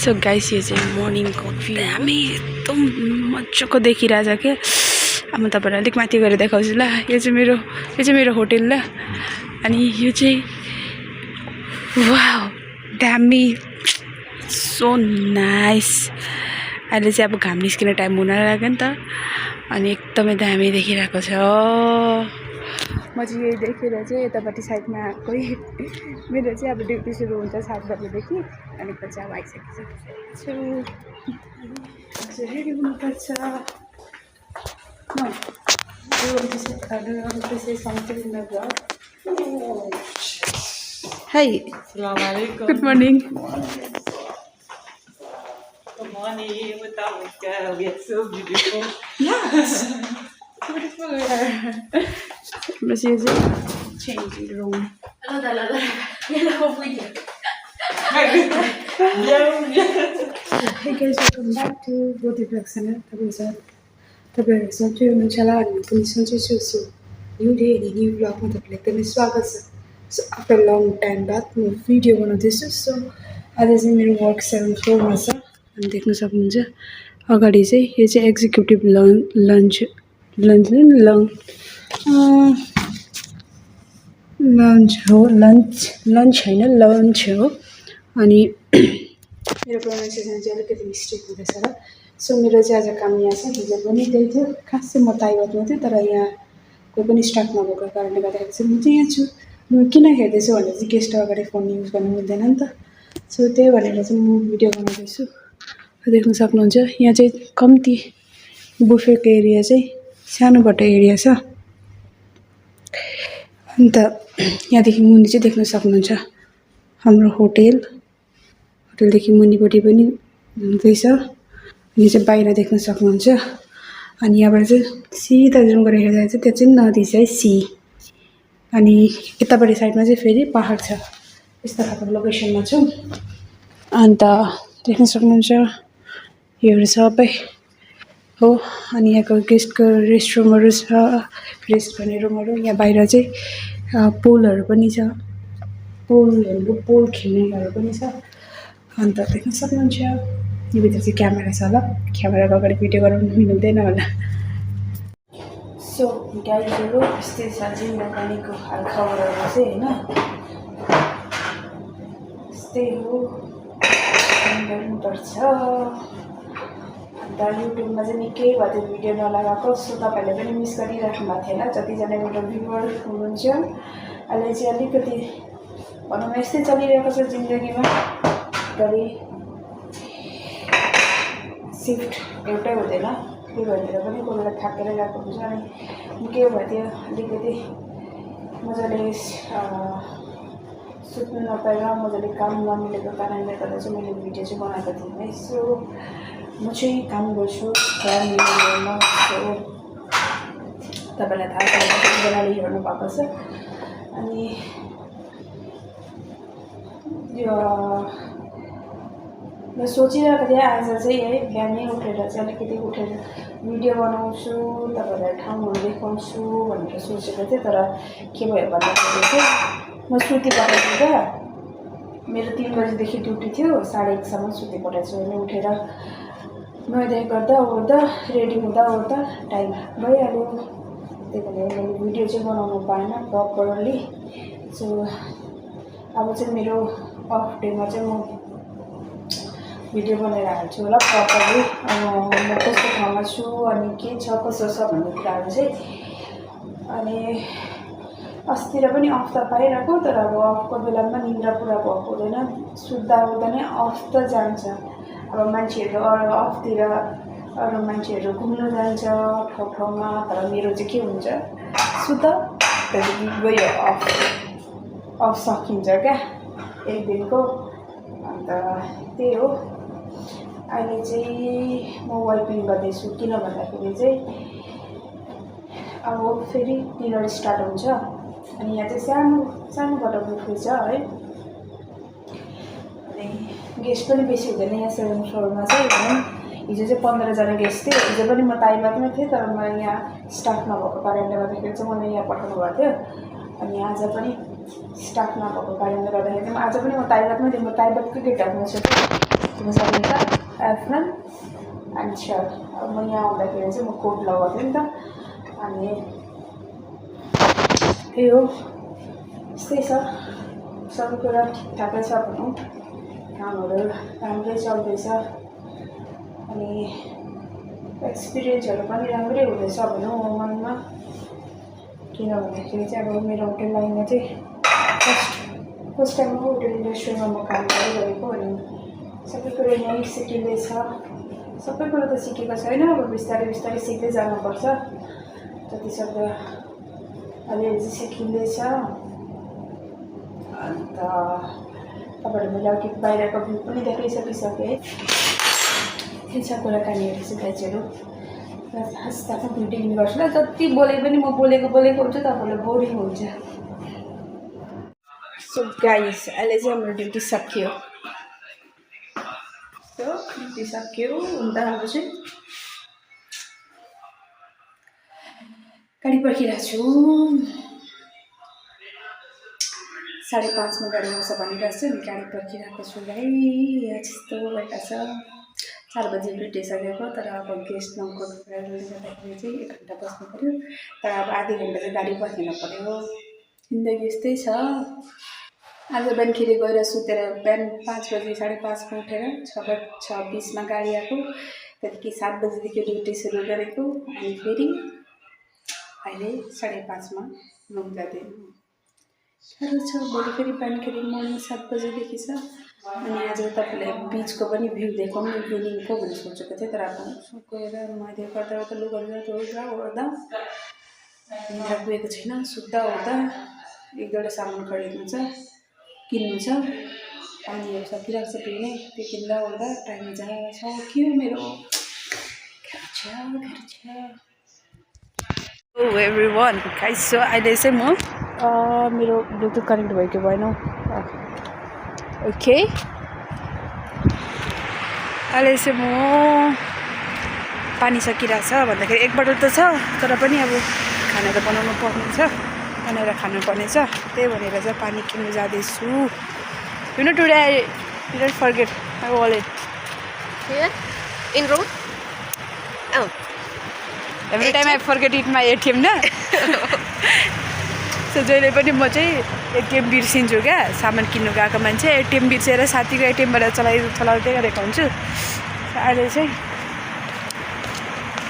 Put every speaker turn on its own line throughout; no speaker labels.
So guys यो चाहिँ मर्निङको view हामी एकदम मजाको देखिरहेछ के। अब म तपाईहरुलाई अलिक माथि गएर देखाउँछु ल। यो चाहिँ मेरो होटल ल। अनि यो चाहिँ वाउ दामी सो नाइस। अहिले चाहिँ अब घाम निस्किने टाइम हुन लाग्यो नि त अनि एकदमै दामी देखिरहेको छ। म चाहिँ यही देखेर चाहिँ यतापट्टि साइडमा कोही मेरो चाहिँ अब ड्युटी सुरु हुन्छ 7 बजेदेखि अनि पछि अब आइसकेछु। रेडी हुनुपर्छ। Hi.
Assalamualaikum.
Good morning.
Good morning. We are so beautiful.
Yes. Beautiful. This is changing room. Hey guys, welcome back to Bodhi Praksana. तपाईहरु सबै हुनुहुन्छ होला अनि पनि सन्चै छु। न्यू डे अनि न्यू ब्लगमा तपाईलाई एकदमै स्वागत छ। सो आफ्टर लङ टाइम बाद म भिडियो बनाउँदैछु। सो आज चाहिँ मेरो वर्क 7th फ्लोरमा छ अनि देख्न सक्नुहुन्छ अगाडि चाहिँ यो चाहिँ एक्जिक्युटिभ लन्च हैन लन्च हो। अनि मेरो प्रोनाउन्सिएसन चाहिँ अलिकति मिस्टेक हुँदैछ र। सो मेरो चाहिँ आज काम यहाँ छ। हिजो पनि त्यही थियो। खास चाहिँ म ताइवादमा थिएँ तर यहाँ कोही पनि स्टाफ नभएको कारणले गर्दाखेरि चाहिँ म चाहिँ यहाँ छु। म किन हेर्दैछु भने चाहिँ गेस्ट अगाडि फोन युज गर्नु मिल्दैन नि त। सो त्यही भनेर चाहिँ म भिडियो बनाउँदैछु। देख्न सक्नुहुन्छ यहाँ चाहिँ कम्ती बुफेको एरिया चाहिँ सानोबटे एरिया छ। अन्त यहाँदेखि मुनि चाहिँ देख्न सक्नुहुन्छ हाम्रो होटलदेखि मुनिपट्टि पनि हुँदैछ। यो चाहिँ बाहिर देख्न सक्नुहुन्छ अनि यहाँबाट चाहिँ सिधा जुम गरेर हेर्दा चाहिँ त्यो चाहिँ नदी छ है सी। अनि यतापट्टि साइडमा चाहिँ फेरि पहाड छ। यस्तो खालको लोकेसनमा छौँ। अन्त देख्न सक्नुहुन्छ योहरू सबै हो। अनि यहाँको गेस्टको रेस्टरुमहरू छ। रेस्ट गर्ने रुमहरू। यहाँ बाहिर चाहिँ पोलहरू पनि छ। पोल खेल्नेहरू पनि छ। अन्त देख्न सक्नुहुन्छ यो भित्र चाहिँ क्यामेरा छ होला। क्यामेराको अगाडि भिडियो गराउनु मिल्दैन होला। सो गाइजहरू यस्तै छ जिन्दगानीको हालखबरहरू चाहिँ होइन। यस्तै हो गर्नुपर्छ। अन्त युट्युबमा चाहिँ निकै भयो भिडियो नलगाएको। सो तपाईँहरूले पनि मिस गरिराख्नु भएको थिएन जतिजना मेरो भ्युवर हुनुहुन्छ। अहिले चाहिँ अलिकति भनौँ यस्तै चलिरहेको छ जिन्दगीमा। घरि सिफ्ट एउटै हुँदैन। त्यो भएर पनि कोही बेला थाकेर गएको हुन्छ। अनि निकै भयो त्यो अलिकति मजाले सुत्नु नपाएर मजाले काम नमिलेको कारणले गर्दा चाहिँ मैले भिडियो चाहिँ बनाएको थिएँ है। सो म चाहिँ काम गर्छु घर मिलाउनुमा। सो तपाईँलाई थाहा छ कतिजनाले हेर्नु भएको छ। अनि यो म सोचिरहेको थिएँ आज चाहिँ है बिहानै उठेर चाहिँ अलिकति उठेर भिडियो बनाउँछु तपाईँहरूलाई ठाउँहरू देखाउँछु भनेर सोचेको थिएँ। तर के भयो भन्दाखेरि चाहिँ म सुति परेको थिएँ। मेरो 3 बजीदेखि ड्युटी थियो 1:30 सम्म सुति परेको छु। अनि उठेर नुहाइधुवाइ गर्दा ओर्दा रेडी हुँदा टाइम भइहाल्यो। त्यही भएर मैले भिडियो चाहिँ बनाउनु पाएन प्रपरली। सो अब चाहिँ मेरो अफ डेमा चाहिँ म भिडियो बनाएर हाल्छु होला प्रपरली। म कस्तो ठाउँमा छु अनि के छ कसो छ भन्ने कुराहरू चाहिँ। अनि अस्तिर पनि अफ त पाइरहेको तर अब अफको बेलामा निन्द्रा पुरा भएको हुँदैन। सुत्दा ओर्दा नै अफ त जान्छ। अब मान्छेहरू अफतिर अरू मान्छेहरू घुम्न जान्छ ठाउँमा। तर मेरो चाहिँ के हुन्छ सुत्दा त्यहाँदेखि गयो अफ सकिन्छ क्या एक दिनको। अन्त त्यही हो। अहिले चाहिँ म वाइपिङ गर्दैछु किन भन्दाखेरि चाहिँ अब फेरि डिनर स्टार्ट हुन्छ। अनि यहाँ चाहिँ सानोबाट बुफे छ है। अनि गेस्ट पनि बेसी हुँदैन यहाँ 7th फ्लोरमा चाहिँ होइन। हिजो चाहिँ 15 जना गेस्ट थियो। हिजो पनि म ताइवादमै थिएँ तर म यहाँ स्टाफ नभएको कारणले गर्दाखेरि चाहिँ मलाई यहाँ पठाउनु भएको थियो। अनि आज पनि स्टाफ नभएको कारणले गर्दाखेरि चाहिँ आज पनि म ताइवादमै थिएँ। म ताइवादकै गेट हाउसमा छु। अस्तिको सबैका एफ्रन एन्ड सर्ट। अब म यहाँ आउँदाखेरि चाहिँ म कोट लगाउँथेँ नि त, अनि त्यही हो, यस्तै छ सबै कुरा ठिकठाकै छ भनौँ, कामहरू राम्रै चल्दैछ, अनि एक्सपिरियन्सहरू पनि राम्रै हुँदैछ भनौँ मनमा। किन भन्दाखेरि चाहिँ अब मेरो होटल लाइनमा चाहिँ फर्स्ट टाइम होटल इन्डस्ट्रीमा म काम गरिरहेको, अनि सबै कुरो यहीँ सिकिँदैछ। सबै कुरो त सिकेको छैन, अब बिस्तारै बिस्तारै सिक्दै जानुपर्छ, जतिसक्दो अलिअलि चाहिँ सिकिँदैछ। अन्त तपाईँहरू मैले अघि बाहिरको भ्यू पनि देखाइसकिसकेँ है। के छ कुराकानीहरू चाहिँ दाइजहरू हस् आफ्नो भिडियो गर्छु ल, जति बोले पनि म बोलेको हुन्छ, तपाईँहरूलाई बोरिङ हुन्छ। सो गाइस अहिले चाहिँ हाम्रो ड्युटी सक्यो, अन्त अब चाहिँ गाडी पर्खिरहेको छु। 5:30 गाडी आउँछ भनिरहेको छु, अनि गाडी पर्खिरहेको छु भाइ। यहाँ त्यस्तो भइरहेको छ, 4 बजी ड्युटी सकेको, तर अब गेस्ट नङको गर्दाखेरि चाहिँ 1 घन्टा बस्नु पऱ्यो, तर अब आधी घन्टा चाहिँ गाडी पर्खिनु पऱ्यो। जिन्दगी यस्तै छ। आज बिहानखेरि गएर सुतेर बिहान 5 बजी 5:30मा उठेर 6:20मा गाडी आएको, त्यहाँदेखि 7 बजीदेखि ड्युटी सुरु गरेको, अनि फेरि अहिले 5:30मा रुम जाँदै साह्रो छ। भोलि फेरि बिहानखेरि मर्निङ 7 बजीदेखि छ। अनि आज तपाईँलाई बिचको पनि भ्यू देखाउनु इभिनिङको भनेर सोचेको थिएँ, तर अब गएर मैले गर्दा लुगाहरू ओर्दा निद्रा पुगेको छैन। सुत्दा ओर्दा 1-2वटा सामान खरिद्नु छ, किन्नु छ, पानीहरू सकिरहेको छ पिउने, त्यो किन्दा ओर्दा टाइम सक्यो मेरो। एभ्रिवान गाइस, सो अहिले चाहिँ म मेरो ब्लुटुथ कनेक्ट भयो कि भएन, ओके। अहिले चाहिँ म पानी सकिरहेको छ भन्दाखेरि 1 बोतल त छ, तर पनि अब खाना त बनाउनु पर्ने छ, बनाएर खानुपर्ने छ, त्यही भनेर चाहिँ पानी किन्नु जाँदैछु। You know, today I didn't forget my wallet.
Here? In road? Oh.
Every time I forget it my ATM na. So जहिले पनि म चाहिँ ATM बिर्सिन्छु क्या, सामान किन्नु गएको मान्छे ATM बिर्सेर साथीको ATMबाट चलाउँदै गरेको हुन्छु। अहिले चाहिँ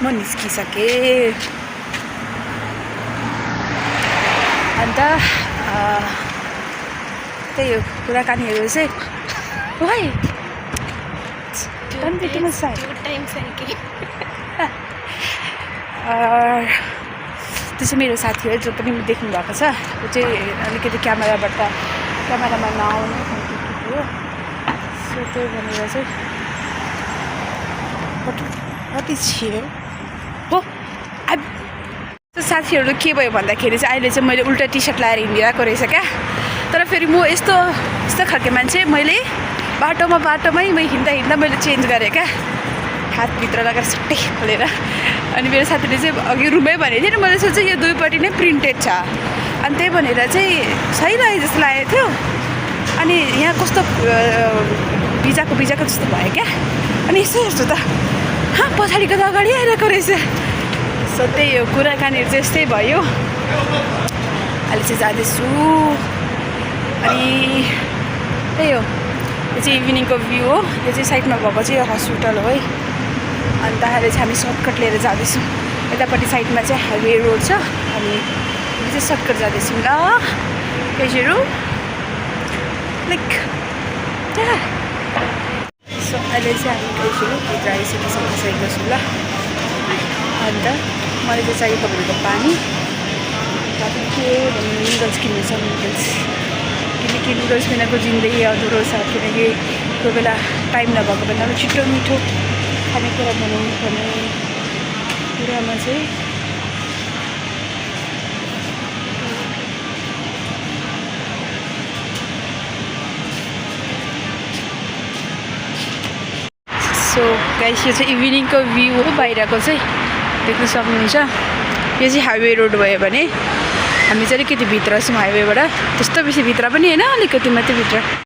म निस्किसकेँ, अन्त त्यही हो कुराकानीहरू चाहिँ। Why? Don't be too much sad.
2 times cycling.
त्यो चाहिँ मेरो साथी हो जो पनि देख्नु भएको छ, ऊ चाहिँ अलिकति क्यामेरामा नआउने खालको हो। सो त्यही भनेर चाहिँ कति छियो हो। साथीहरू के भयो भन्दाखेरि चाहिँ अहिले चाहिँ मैले उल्टा टी सर्ट लगाएर हिँडिरहेको रहेछ क्या, तर फेरि म यस्तो खालको मान्छे, मैले बाटोमै म हिँड्दा मैले चेन्ज गरेँ क्या, हातभित्र लगाएर सट्टै खोलेर। अनि मेरो साथीले चाहिँ अघि रुमै भनेको थियो नि, मैले सोचेँ यो दुईपट्टि नै प्रिन्टेड छ, अनि त्यही भनेर चाहिँ सही लाग्यो जस्तो लागेको थियो। अनि यहाँ कस्तो भिजाको जस्तो भयो क्या, अनि यसो हेर्छु त पछाडिको त अगाडि आइरहेको रहेछ। सो त्यही हो कुराकानीहरू चाहिँ यस्तै भयो। अहिले चाहिँ जाँदैछु, अनि त्यही हो, यो चाहिँ इभिनिङको भ्यू हो। यो चाहिँ साइडमा भएको चाहिँ हस्पिटल हो है, अन्त अहिले चाहिँ हामी सर्टकट लिएर जाँदैछौँ। यतापट्टि साइडमा चाहिँ हाइवे रोड छ, अनि यो चाहिँ सर्टकट जाँदैछौँ ल केजीहरू लाइक। सो अहिले चाहिँ हामी केजीहरू भित्र आइसकेको छौँ ल। अन्त मलाई चाहिँ चाहिएको भनेको पानी, के भन्नु नुडल्स किन्नु छ, किनकि नुडल्स बिनाको जिन्दगी अधुरो छ, किनकि कोही बेला टाइम नभएको बेलामा छिटो मिठो खानेकुरा बनाउनु पर्ने कुरामा चाहिँ सो गाइस, यो चाहिँ इभिनिङको भ्यू हो, बाहिरको चाहिँ देख्न सक्नुहुन्छ। यो चाहिँ हाइवे रोड भयो भने हामी चाहिँ अलिकति भित्र छौँ हाइवेबाट, त्यस्तो बेसी भित्र पनि होइन, अलिकति मात्रै भित्र।